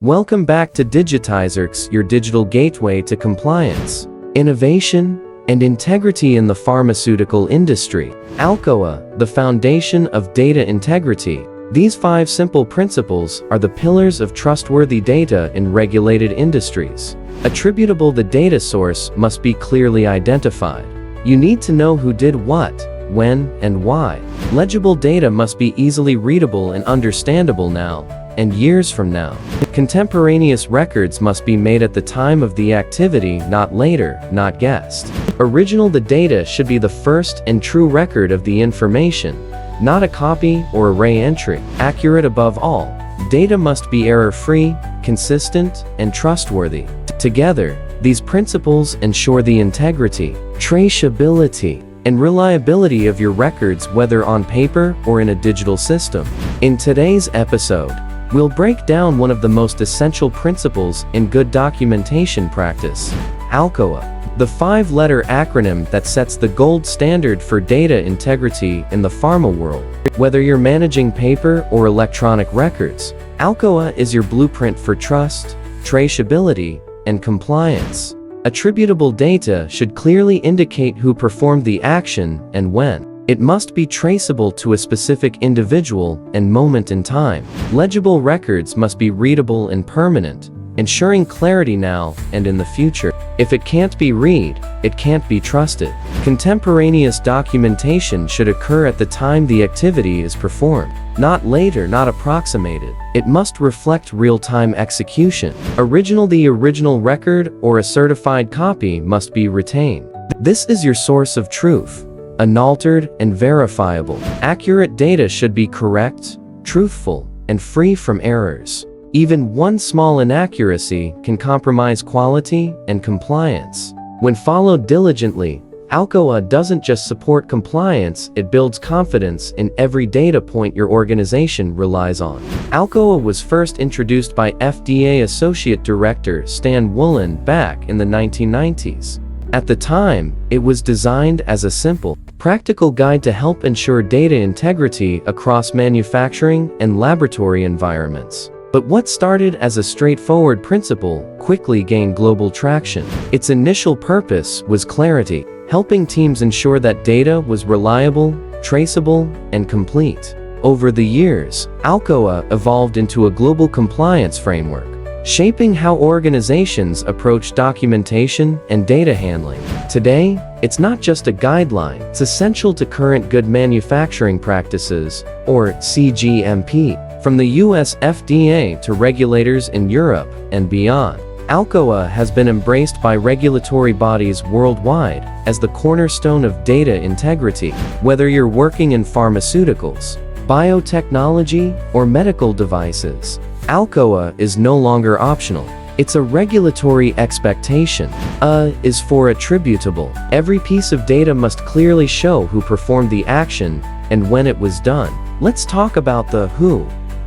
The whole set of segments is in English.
Welcome back to DigitizerX, your digital gateway to compliance, innovation, and integrity in the pharmaceutical industry. ALCOA, the foundation of data integrity. These 5 simple principles are the pillars of trustworthy data in regulated industries. Attributable: the data source must be clearly identified. You need to know who did what, when, and why. Legible: data must be easily readable and understandable now and years from now. Contemporaneous: records must be made at the time of the activity, not later, not guessed. Original: the data should be the first and true record of the information, not a copy or array entry. Accurate: above all, data must be error-free, consistent, and trustworthy. Together, these principles ensure the integrity, traceability, and reliability of your records, whether on paper or in a digital system. In today's episode, we'll break down one of the most essential principles in good documentation practice: ALCOA, the 5-letter acronym that sets the gold standard for data integrity in the pharma world. Whether you're managing paper or electronic records, ALCOA is your blueprint for trust, traceability, and compliance. Attributable: data should clearly indicate who performed the action and when. It must be traceable to a specific individual and moment in time. Legible: records must be readable and permanent, ensuring clarity now and in the future. If it can't be read, it can't be trusted. Contemporaneous: documentation should occur at the time the activity is performed, not later, not approximated. It must reflect real-time execution. Original: the original record or a certified copy must be retained. This is your source of truth, unaltered and verifiable. Accurate: data should be correct, truthful, and free from errors. Even one small inaccuracy can compromise quality and compliance. When followed diligently, ALCOA doesn't just support compliance, it builds confidence in every data point your organization relies on. ALCOA was first introduced by FDA Associate Director Stan Woolen back in the 1990s. At the time, it was designed as a simple, practical guide to help ensure data integrity across manufacturing and laboratory environments. But what started as a straightforward principle quickly gained global traction. Its initial purpose was clarity, helping teams ensure that data was reliable, traceable, and complete. Over the years, ALCOA evolved into a global compliance framework, shaping how organizations approach documentation and data handling. Today, it's not just a guideline, it's essential to current good manufacturing practices, or CGMP. From the US FDA to regulators in Europe and beyond, ALCOA has been embraced by regulatory bodies worldwide as the cornerstone of data integrity. Whether you're working in pharmaceuticals, biotechnology, or medical devices, ALCOA is no longer optional. It's a regulatory expectation. A is for attributable. Every piece of data must clearly show who performed the action and when it was done. Let's talk about the who,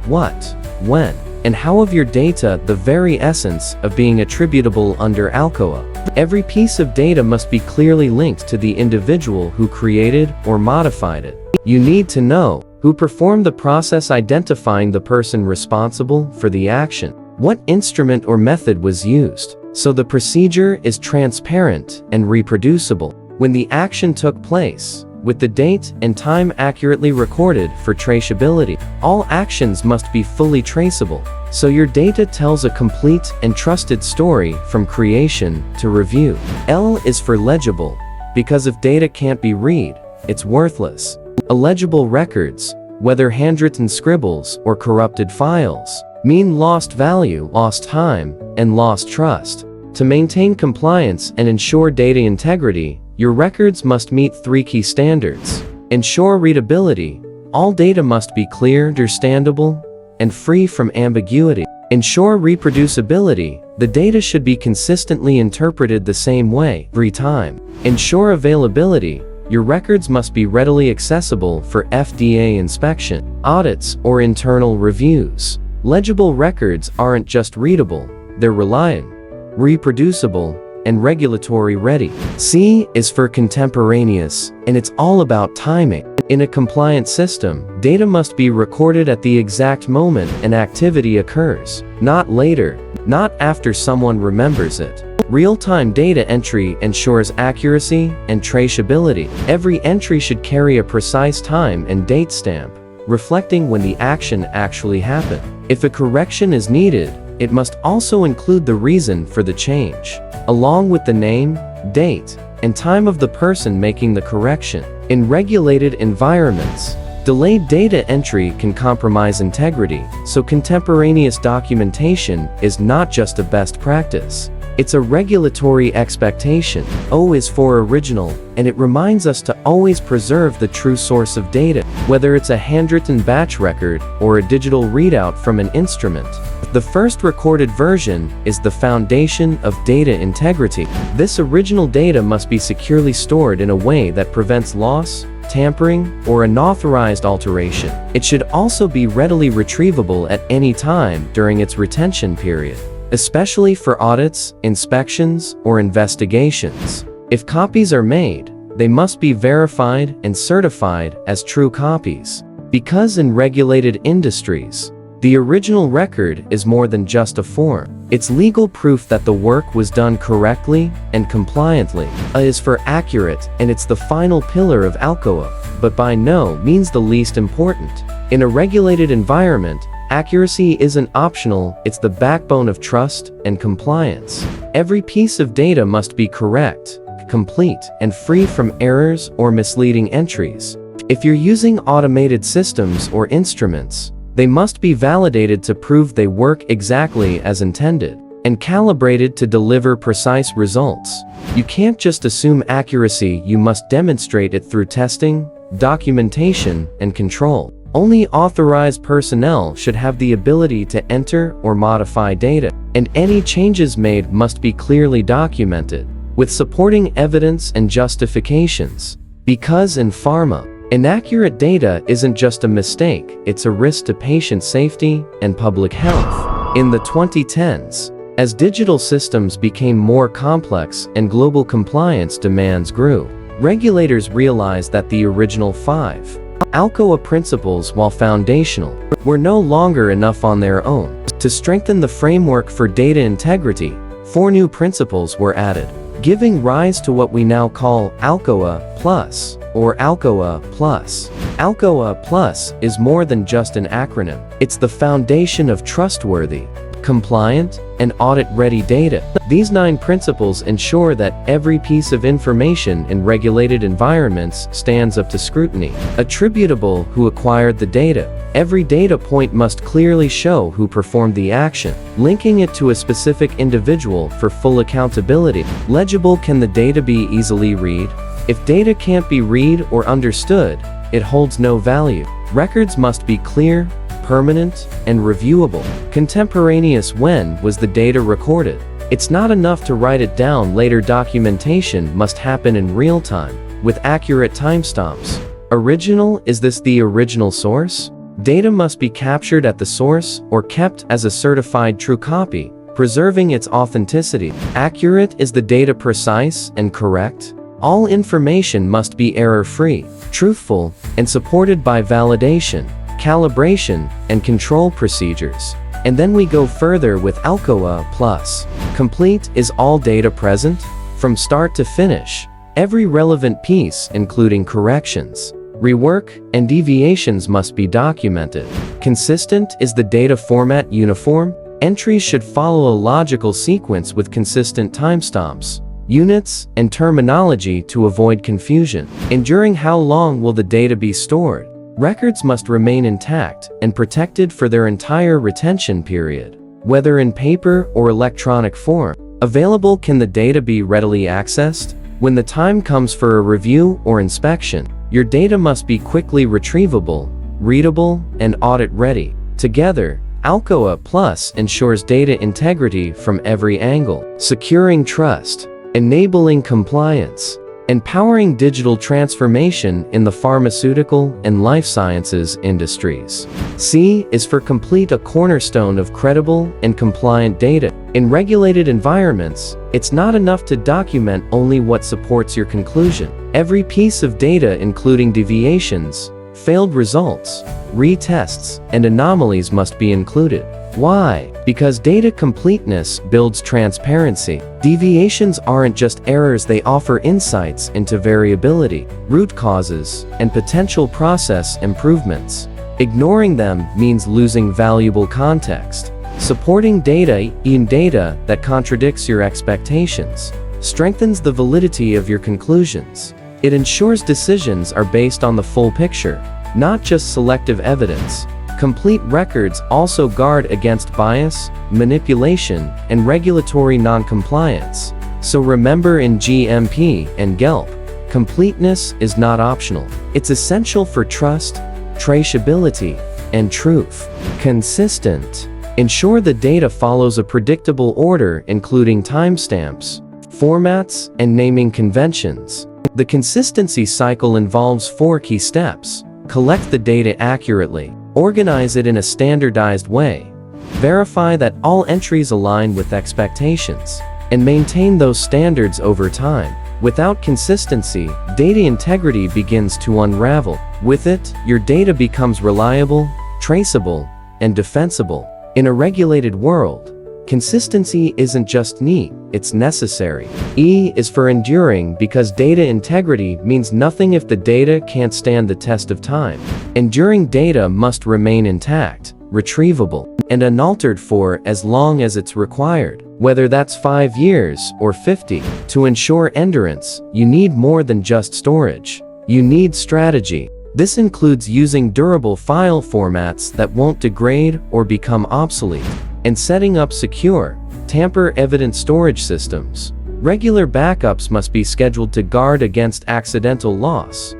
what, when, and how of your data, the very essence of being attributable under ALCOA. Every piece of data must be clearly linked to the individual who created or modified it. You need to know who performed the process, identifying the person responsible for the action, what instrument or method was used, so the procedure is transparent and reproducible. When the action took place, with the date and time accurately recorded for traceability. All actions must be fully traceable, so your data tells a complete and trusted story from creation to review. L is for legible, because if data can't be read, it's worthless. Illegible records, whether handwritten scribbles or corrupted files, mean lost value, lost time, and lost trust. To maintain compliance and ensure data integrity, your records must meet 3 key standards. Ensure readability. All data must be clear, understandable, and free from ambiguity. Ensure reproducibility. The data should be consistently interpreted the same way every time. Ensure availability. Your records must be readily accessible for FDA inspection, audits, or internal reviews. Legible records aren't just readable, they're reliable, reproducible, and regulatory ready. C is for contemporaneous, and it's all about timing. In a compliant system, data must be recorded at the exact moment an activity occurs, not later, not after someone remembers it. Real-time data entry ensures accuracy and traceability. Every entry should carry a precise time and date stamp, reflecting when the action actually happened. If a correction is needed, it must also include the reason for the change, along with the name, date, and time of the person making the correction. In regulated environments, delayed data entry can compromise integrity, so contemporaneous documentation is not just a best practice. It's a regulatory expectation. O is for original, and it reminds us to always preserve the true source of data, whether it's a handwritten batch record or a digital readout from an instrument. The first recorded version is the foundation of data integrity. This original data must be securely stored in a way that prevents loss, tampering, or unauthorized alteration. It should also be readily retrievable at any time during its retention period, especially for audits, inspections, or investigations. If copies are made, they must be verified and certified as true copies. Because in regulated industries, the original record is more than just a form. It's legal proof that the work was done correctly and compliantly. A is for accurate, and it's the final pillar of ALCOA, but by no means the least important. In a regulated environment, accuracy isn't optional, it's the backbone of trust and compliance. Every piece of data must be correct, complete, and free from errors or misleading entries. If you're using automated systems or instruments, they must be validated to prove they work exactly as intended, and calibrated to deliver precise results. You can't just assume accuracy, you must demonstrate it through testing, documentation, and control. Only authorized personnel should have the ability to enter or modify data, and any changes made must be clearly documented, with supporting evidence and justifications. Because in pharma, inaccurate data isn't just a mistake, it's a risk to patient safety and public health. In the 2010s, as digital systems became more complex and global compliance demands grew, regulators realized that the original 5 ALCOA principles, while foundational, were no longer enough on their own. To strengthen the framework for data integrity, 4 new principles were added, giving rise to what we now call ALCOA Plus, or ALCOA Plus. ALCOA Plus is more than just an acronym. It's the foundation of trustworthy, compliant, and audit-ready data. These 9 principles ensure that every piece of information in regulated environments stands up to scrutiny. Attributable: who acquired the data. Every data point must clearly show who performed the action, linking it to a specific individual for full accountability. Legible: can the data be easily read? If data can't be read or understood, it holds no value. Records must be clear, permanent, and reviewable. Contemporaneous: when was the data recorded? It's not enough to write it down later, documentation must happen in real time, with accurate timestamps. Original: is this the original source? Data must be captured at the source or kept as a certified true copy, preserving its authenticity. Accurate: is the data precise and correct? All information must be error-free, truthful, and supported by validation, calibration, and control procedures. And then we go further with ALCOA Plus. Complete: is all data present? From start to finish, every relevant piece, including corrections, rework, and deviations, must be documented. Consistent: is the data format uniform? Entries should follow a logical sequence with consistent timestamps, units, and terminology to avoid confusion. Enduring: how long will the data be stored? Records must remain intact and protected for their entire retention period, whether in paper or electronic form. Available: can the data be readily accessed? When the time comes for a review or inspection, your data must be quickly retrievable, readable, and audit-ready. Together, ALCOA Plus ensures data integrity from every angle, securing trust, enabling compliance, and powering digital transformation in the pharmaceutical and life sciences industries. C is for complete: a cornerstone of credible and compliant data. In regulated environments, it's not enough to document only what supports your conclusion. Every piece of data, including deviations, failed results, retests, and anomalies, must be included. Why? Because data completeness builds transparency. Deviations aren't just errors, they offer insights into variability, root causes, and potential process improvements. Ignoring them means losing valuable context. Supporting data that contradicts your expectations strengthens the validity of your conclusions. It ensures decisions are based on the full picture, not just selective evidence. Complete records also guard against bias, manipulation, and regulatory non-compliance. So remember, in GMP and GELP, completeness is not optional. It's essential for trust, traceability, and truth. Consistent. Ensure the data follows a predictable order, including timestamps, formats, and naming conventions. The consistency cycle involves 4 key steps. Collect the data accurately. Organize it in a standardized way. Verify that all entries align with expectations. And maintain those standards over time. Without consistency, data integrity begins to unravel. With it, your data becomes reliable, traceable, and defensible. In a regulated world, consistency isn't just neat, it's necessary. E is for enduring, because data integrity means nothing if the data can't stand the test of time. Enduring data must remain intact, retrievable, and unaltered for as long as it's required, whether that's 5 years or 50. To ensure endurance, you need more than just storage. You need strategy. This includes using durable file formats that won't degrade or become obsolete, and setting up secure, tamper-evident storage systems. Regular backups must be scheduled to guard against accidental loss,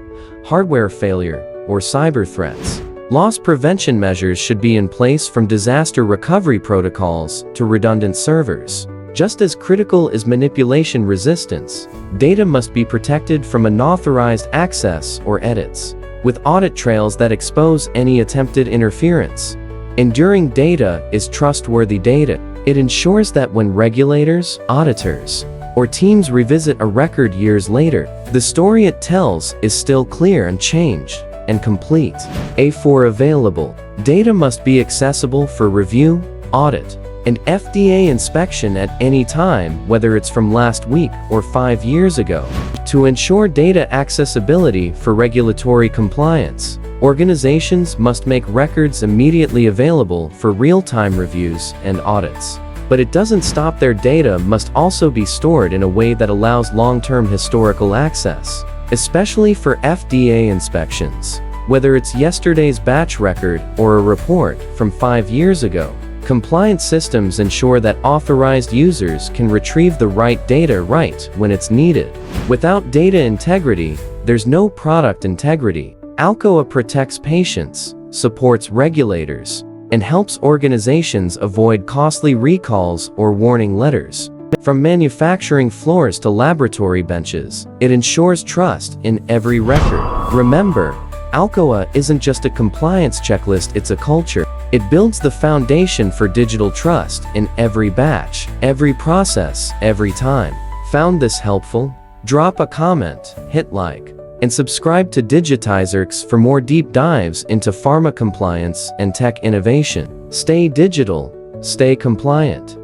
hardware failure, or cyber threats. Loss prevention measures should be in place, from disaster recovery protocols to redundant servers. Just as critical is manipulation resistance, data must be protected from unauthorized access or edits, with audit trails that expose any attempted interference. Enduring data is trustworthy data. It ensures that when regulators, auditors, or teams revisit a record years later, the story it tells is still clear, unchanged, and complete. A for available. Data must be accessible for review, audit, and FDA inspection at any time, whether it's from last week or 5 years ago. To ensure data accessibility for regulatory compliance, organizations must make records immediately available for real-time reviews and audits. But it doesn't stop there. Data must also be stored in a way that allows long-term historical access, especially for FDA inspections. Whether it's yesterday's batch record or a report from 5 years ago, compliance systems ensure that authorized users can retrieve the right data right when it's needed. Without data integrity, there's no product integrity. ALCOA protects patients, supports regulators, and helps organizations avoid costly recalls or warning letters. From manufacturing floors to laboratory benches, it ensures trust in every record. Remember, ALCOA isn't just a compliance checklist, it's a culture. It builds the foundation for digital trust in every batch, every process, every time. Found this helpful? Drop a comment, hit like, and subscribe to DigitizerX for more deep dives into pharma compliance and tech innovation. Stay digital, stay compliant.